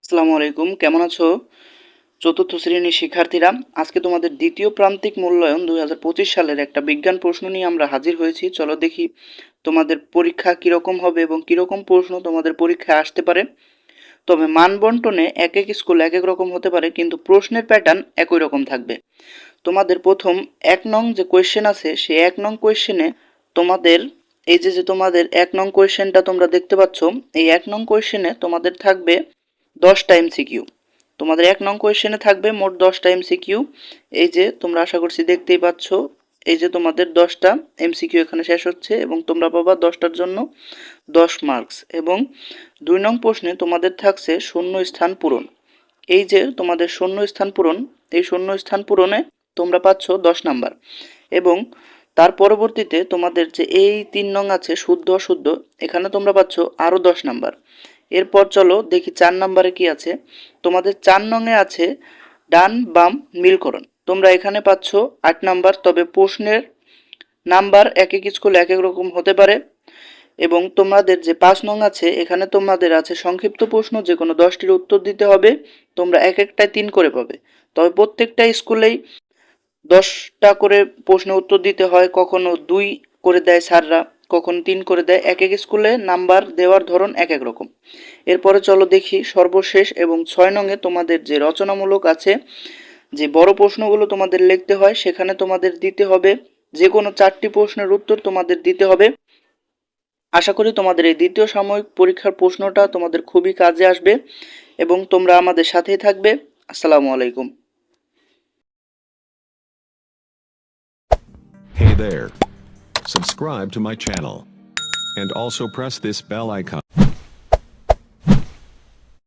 আসসালামু আলাইকুম, কেমন আছো? চতুর্থ শ্রেণীর শিক্ষার্থীরা, আজকে তোমাদের দ্বিতীয় প্রান্তিক মূল্যায়ন 2025 সালের একটা বিজ্ঞান প্রশ্ন নিয়ে আমরা হাজির হয়েছি। চলো দেখি তোমাদের পরীক্ষা কীরকম হবে এবং কীরকম প্রশ্ন তোমাদের পরীক্ষায় আসতে পারে। তবে মান বন্টনে এক এক স্কুল এক এক রকম হতে পারে, কিন্তু প্রশ্নের প্যাটার্ন একই রকম থাকবে। তোমাদের প্রথম 1 নং যে কোয়েশ্চেন আছে, সেই 1 নং কোয়েশ্চেনে তোমাদের এই যে তোমাদের 1 নং কোয়েশ্চেনটা তোমরা দেখতে পাচ্ছ, এই 1 নং কোয়েশ্চেনে তোমাদের থাকবে 10টা এমসিকিউ। তোমাদের 1 নং কোয়েশ্চেনে থাকবে মোট 10টা এমসিকিউ। এই যে তোমরা আশা করছি দেখতেই পাচ্ছ, এই যে তোমাদের 10টা এমসিকিউ এখানে শেষ হচ্ছে এবং তোমরা পাবা 10টার জন্য 10 মার্কস। এবং 2 নং প্রশ্নে তোমাদের থাকছে শূন্য স্থান পূরণ। এই যে তোমাদের শূন্য স্থান পূরণ, এই শূন্য স্থান পূরণে তোমরা পাচ্ছ 10 নাম্বার। এবং তার পরবর্তীতে তোমাদের যে এই 3 নং আছে শুদ্ধ অশুদ্ধ, এখানে তোমরা পাচ্ছ আরও 10 নাম্বার। এরপর চলো দেখি 4 নাম্বারে কি আছে। তোমাদের 4 নংয়ে আছে ডান বাম মিলকরণ। তোমরা এখানে পাচ্ছ 8 নাম্বার। তবে প্রশ্নের নাম্বার এক এক স্কুলে এক এক রকম হতে পারে। এবং তোমাদের যে 5 নং আছে, এখানে তোমাদের আছে সংক্ষিপ্ত প্রশ্ন, যে কোনো 10টির উত্তর দিতে হবে। তোমরা এক একটায় 3 করে পাবে। তবে প্রত্যেকটা স্কুলেই 10টা করে প্রশ্নের উত্তর দিতে হয়। কখনো 2 করে দেয় স্যাররা, কখনো 3 করে দেয়। এক এক স্কুলে নাম্বার দেওয়ার ধরন এক এক রকম। এরপরে চলো দেখি সর্বশেষ এবং 6 নংয়ে তোমাদের যে রচনামূলক আছে, যে বড় প্রশ্নগুলো তোমাদের লিখতে হয়, সেখানে তোমাদের দিতে হবে যে কোনো 4টি প্রশ্নের উত্তর তোমাদের দিতে হবে। আশা করি তোমাদের এই দ্বিতীয় সাময়িক পরীক্ষার প্রশ্নটা তোমাদের খুবই কাজে আসবে এবং তোমরা আমাদের সাথেই থাকবে। আসসালামু আলাইকুম। Hey there. Subscribe to my channel. And also press this bell icon.